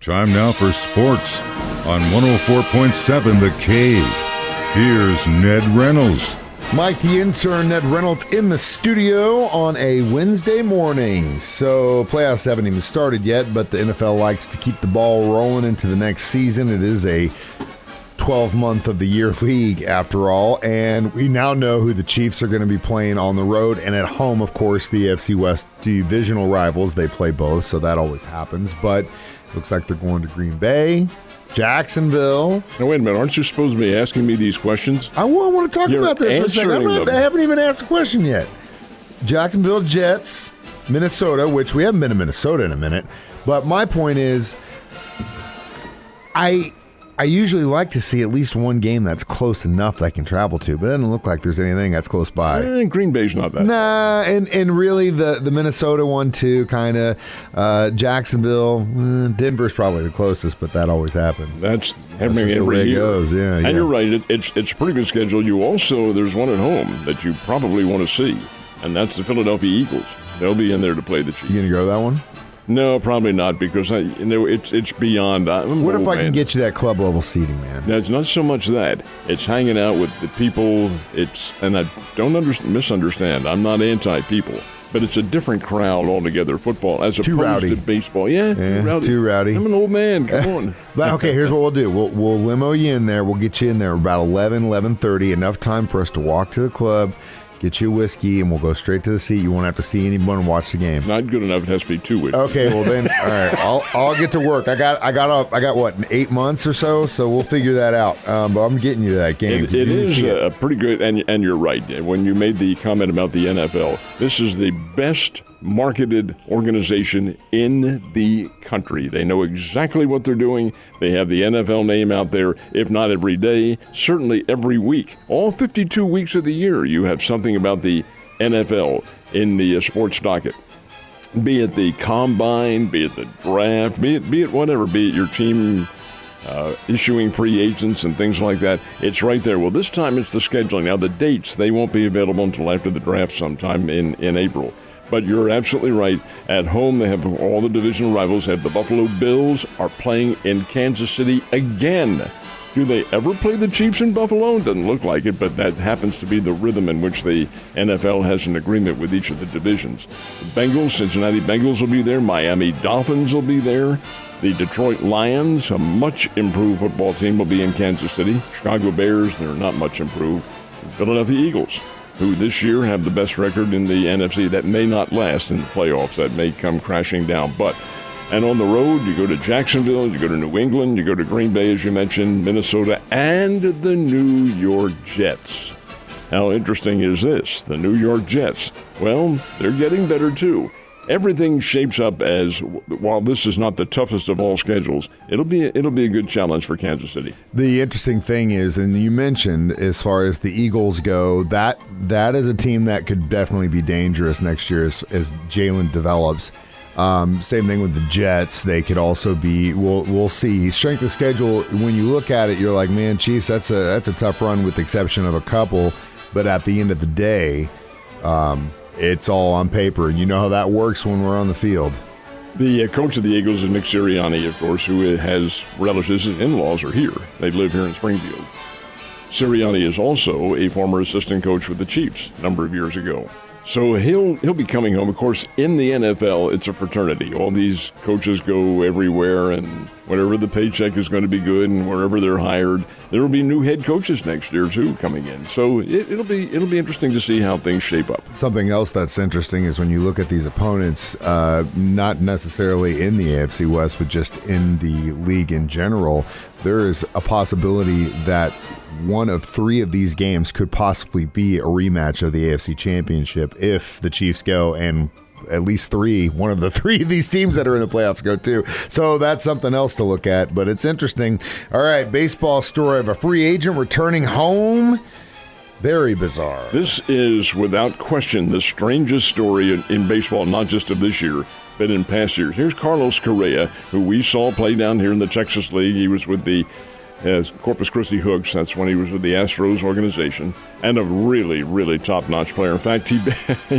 Time now for sports on 104.7 The Cave. Here's Ned Reynolds. Mike, the intern, Ned Reynolds, in the studio on a Wednesday morning. So playoffs haven't even started yet, but the NFL likes to keep the ball rolling into the next season. It is a 12-month of the year league, after all, and we now know who the Chiefs are going to be playing on the road and at home. Of course, the AFC West divisional rivals, they play both, so that always happens. But looks like they're going to Green Bay, Jacksonville. Now, wait a minute. Aren't you supposed to be asking me these questions? I want to talk about this for a second. I haven't even asked a question yet. Jacksonville Jets, Minnesota, which we haven't been to Minnesota in a minute. But my point is, I usually like to see at least one game that's close enough that I can travel to, but it doesn't look like there's anything that's close by. Green Bay's not that. Nah, and really the Minnesota one too, kind of. Jacksonville, Denver's probably the closest, but that always happens. That's happening every year. Goes. Yeah, and you're right. It's a pretty good schedule. There's one at home that you probably want to see, and that's the Philadelphia Eagles. They'll be in there to play the Chiefs. You gonna go to that one? No, probably not, because it's beyond. What if I can get you that club level seating, man? No, it's not so much that. It's hanging out with the people. And I don't misunderstand. I'm not anti-people, but it's a different crowd altogether. Football as opposed to baseball. Yeah, too rowdy. I'm an old man. Come on. Okay, here's what we'll do. We'll limo you in there. We'll get you in there about 11:30. Enough time for us to walk to the club, get you a whiskey, and we'll go straight to the seat. You won't have to see anyone watch the game. Not good enough. It has to be 2 whiskeys. Okay, well then, all right. I'll get to work. I got what, 8 months or so we'll figure that out. But I'm getting you to that game. It is a pretty good, and you're right. When you made the comment about the NFL, this is the best marketed organization in the country. They know exactly what they're doing. They have the NFL name out there, if not every day, certainly every week. All 52 weeks of the year, you have something about the NFL in the sports docket. Be it the combine, be it the draft, be it whatever, be it your team issuing free agents and things like that. It's right there. Well, this time it's the scheduling. Now, the dates, they won't be available until after the draft sometime in April. But you're absolutely right. At home, they have all the divisional rivals. The Buffalo Bills are playing in Kansas City again. Do they ever play the Chiefs in Buffalo? Doesn't look like it, but that happens to be the rhythm in which the NFL has an agreement with each of the divisions. The Bengals, Cincinnati Bengals will be there. Miami Dolphins will be there. The Detroit Lions, a much improved football team, will be in Kansas City. Chicago Bears, they're not much improved. Philadelphia Eagles, who this year have the best record in the NFC. That may not last in the playoffs. That may come crashing down. And on the road, you go to Jacksonville, you go to New England, you go to Green Bay, as you mentioned, Minnesota, and the New York Jets. How interesting is this? The New York Jets. Well, they're getting better, too. Everything shapes up as, while this is not the toughest of all schedules, it'll be a good challenge for Kansas City. The interesting thing is, and you mentioned as far as the Eagles go, that is a team that could definitely be dangerous next year as Jalen develops. Same thing with the Jets. They could also be. We'll see. Strength of schedule. When you look at it, you're like, man, Chiefs. That's a tough run with the exception of a couple. But at the end of the day, it's all on paper. You know how that works when we're on the field. The coach of the Eagles is Nick Sirianni, of course, who has relatives and in-laws are here. They live here in Springfield. Sirianni is also a former assistant coach with the Chiefs a number of years ago. So he'll be coming home. Of course, in the NFL, it's a fraternity. All these coaches go everywhere, and whatever the paycheck is going to be good, and wherever they're hired, there will be new head coaches next year too coming in. So it'll be interesting to see how things shape up. Something else that's interesting is when you look at these opponents, not necessarily in the AFC West, but just in the league in general, there is a possibility that one of three of these games could possibly be a rematch of the AFC Championship if the Chiefs go, and at least one of the three of these teams that are in the playoffs go too. So that's something else to look at, but it's interesting. All right, baseball story of a free agent returning home. Very bizarre. This is, without question, the strangest story in baseball, not just of this year, but in past years. Here's Carlos Correa, who we saw play down here in the Texas League. He was with the as Corpus Christi Hooks. That's when he was with the Astros organization, and a really, really top-notch player. In fact, he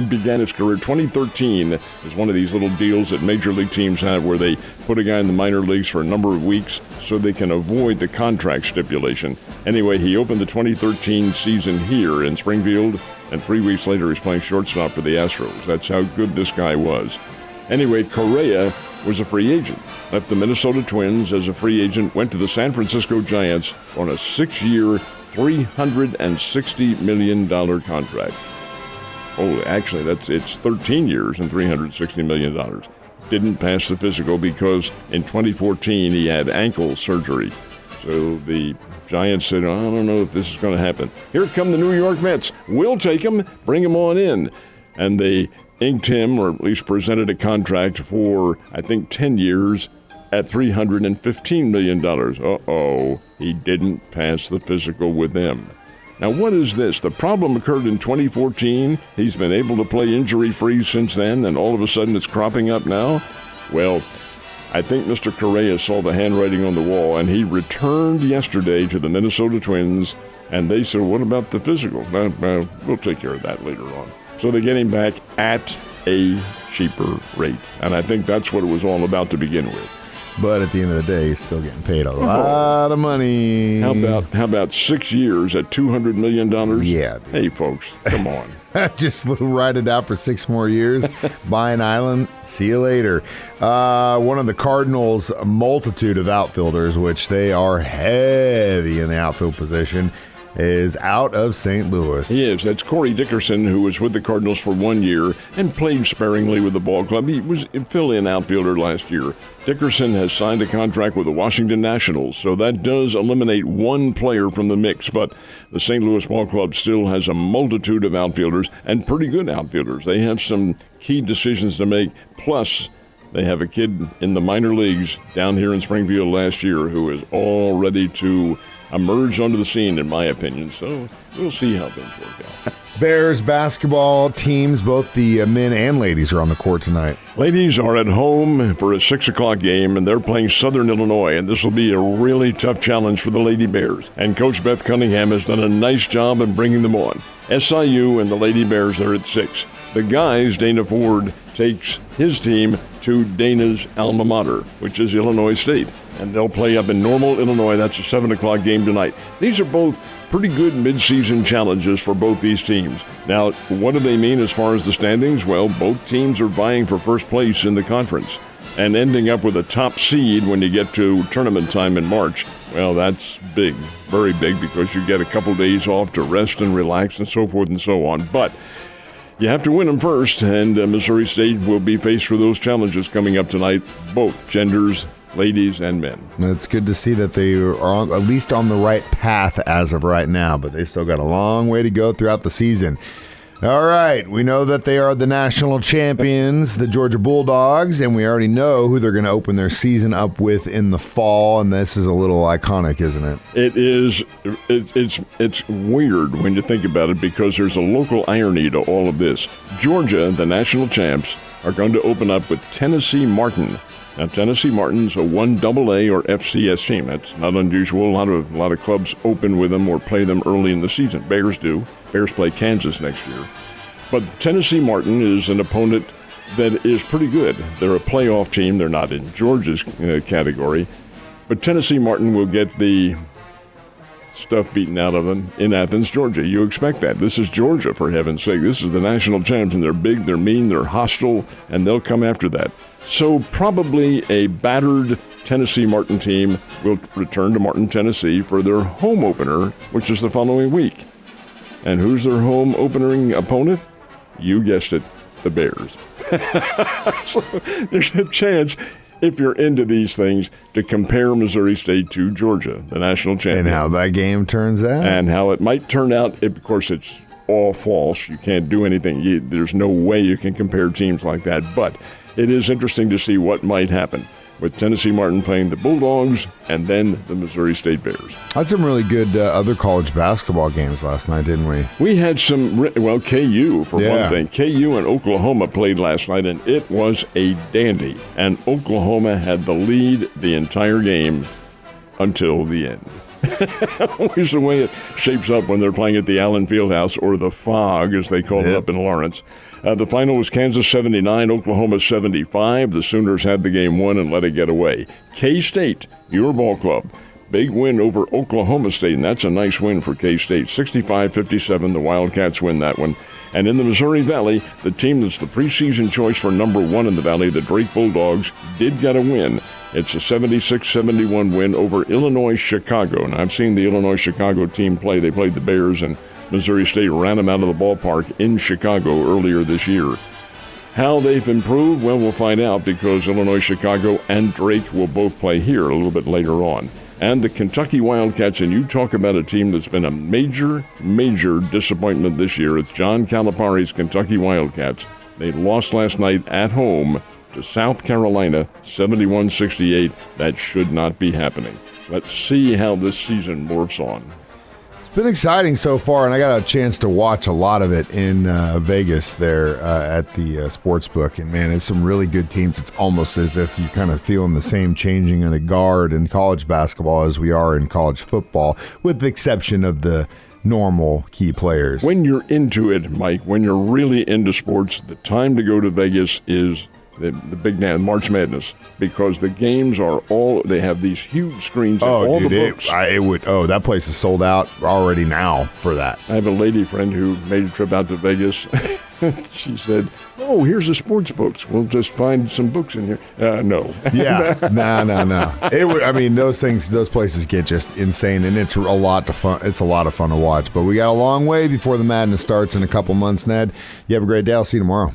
began his career 2013 as one of these little deals that major league teams have where they put a guy in the minor leagues for a number of weeks so they can avoid the contract stipulation. Anyway, he opened the 2013 season here in Springfield, and 3 weeks later he's playing shortstop for the Astros. That's how good this guy was. Anyway, Correa was a free agent. Left the Minnesota Twins as a free agent, went to the San Francisco Giants on a 6-year, $360 million contract. Oh, actually, it's 13 years and $360 million. Didn't pass the physical because in 2014 he had ankle surgery. So the Giants said, I don't know if this is going to happen. Here come the New York Mets. We'll take him, bring him on in. And they inked him, or at least presented a contract for, I think, 10 years at $315 million. Uh-oh, he didn't pass the physical with them. Now, what is this? The problem occurred in 2014. He's been able to play injury-free since then, and all of a sudden it's cropping up now? Well, I think Mr. Correa saw the handwriting on the wall, and he returned yesterday to the Minnesota Twins, and they said, what about the physical? We'll take care of that later on. So they get him back at a cheaper rate. And I think that's what it was all about to begin with. But at the end of the day, he's still getting paid a lot of money. How about 6 years at $200 million? Yeah. Dude. Hey, folks, come on. Just ride it out for 6 more years. Buy an island. See you later. One of the Cardinals' multitude of outfielders, which they are heavy in the outfield position, is out of St. Louis. He is. That's Corey Dickerson, who was with the Cardinals for 1 year and played sparingly with the ball club. He was a fill-in outfielder last year. Dickerson has signed a contract with the Washington Nationals, so that does eliminate one player from the mix, but the St. Louis Ball Club still has a multitude of outfielders, and pretty good outfielders. They have some key decisions to make, plus they have a kid in the minor leagues down here in Springfield last year who is all ready to emerge onto the scene, in my opinion. So we'll see how things work out. Bears basketball teams, both the men and ladies, are on the court tonight. Ladies are at home for a 6 o'clock game, and they're playing Southern Illinois, and this will be a really tough challenge for the Lady Bears. And Coach Beth Cunningham has done a nice job in bringing them on. SIU and the Lady Bears are at 6. The guys, Dana Ford takes his team to Dana's alma mater, which is Illinois State. And they'll play up in Normal, Illinois. That's a 7 o'clock game tonight. These are both pretty good midseason challenges for both these teams. Now, what do they mean as far as the standings? Well, both teams are vying for first place in the conference. And ending up with a top seed when you get to tournament time in March, well, that's big, very big, because you get a couple days off to rest and relax and so forth and so on. But you have to win them first, and Missouri State will be faced with those challenges coming up tonight, both genders, ladies and men. It's good to see that they are at least on the right path as of right now, but they still got a long way to go throughout the season. All right, we know that they are the national champions, the Georgia Bulldogs, and we already know who they're going to open their season up with in the fall, and this is a little iconic, isn't it? It is. It's weird when you think about it, because there's a local irony to all of this. Georgia, the national champs, are going to open up with Tennessee Martin. Now, Tennessee Martin's a 1AA or FCS team. That's not unusual. A lot of clubs open with them or play them early in the season. Bears do. Bears play Kansas next year. But Tennessee Martin is an opponent that is pretty good. They're a playoff team. They're not in Georgia's category. But Tennessee Martin will get the stuff beaten out of them in Athens, Georgia. You expect that. This is Georgia, for heaven's sake. This is the national champs, and they're big, they're mean, they're hostile, and they'll come after that. So probably a battered Tennessee Martin team will return to Martin, Tennessee for their home opener, which is the following week. And who's their home opening opponent? You guessed it, the Bears. So there's a chance, if you're into these things, to compare Missouri State to Georgia, the national champion. And how that game turns out. And how it might turn out. Of course, it's all false. You can't do anything. There's no way you can compare teams like that. But it is interesting to see what might happen with Tennessee Martin playing the Bulldogs and then the Missouri State Bears. Had some really good other college basketball games last night, didn't we? We had some, well, KU for one thing. KU and Oklahoma played last night, and it was a dandy. And Oklahoma had the lead the entire game until the end. Always the way it shapes up when they're playing at the Allen Fieldhouse, or the Fog, as they call it up in Lawrence. The final was Kansas 79, Oklahoma 75. The Sooners had the game won and let it get away. K-State, your ball club, big win over Oklahoma State, and that's a nice win for K-State. 65-57, the Wildcats win that one. And in the Missouri Valley, the team that's the preseason choice for number 1 in the Valley, the Drake Bulldogs, did get a win. It's a 76-71 win over Illinois-Chicago. And I've seen the Illinois-Chicago team play. They played the Bears, and Missouri State ran them out of the ballpark in Chicago earlier this year. How they've improved, well, we'll find out, because Illinois-Chicago and Drake will both play here a little bit later on. And the Kentucky Wildcats, and you talk about a team that's been a major, major disappointment this year. It's John Calipari's Kentucky Wildcats. They lost last night at home to South Carolina, 71-68. That should not be happening. Let's see how this season morphs on. It's been exciting so far, and I got a chance to watch a lot of it in Vegas there at the sports book. And, man, it's some really good teams. It's almost as if you're kind of feeling the same changing of the guard in college basketball as we are in college football, with the exception of the normal key players. When you're into it, Mike, when you're really into sports, the time to go to Vegas is the big March Madness, because the games are they have these huge screens and all the books. That place is sold out already now for that. I have a lady friend who made a trip out to Vegas. She said, "Oh, here's the sports books. We'll just find some books in here." No. Yeah, no. Those places get just insane, and it's a lot of fun. It's a lot of fun to watch. But we got a long way before the madness starts in a couple months, Ned. You have a great day. I'll see you tomorrow.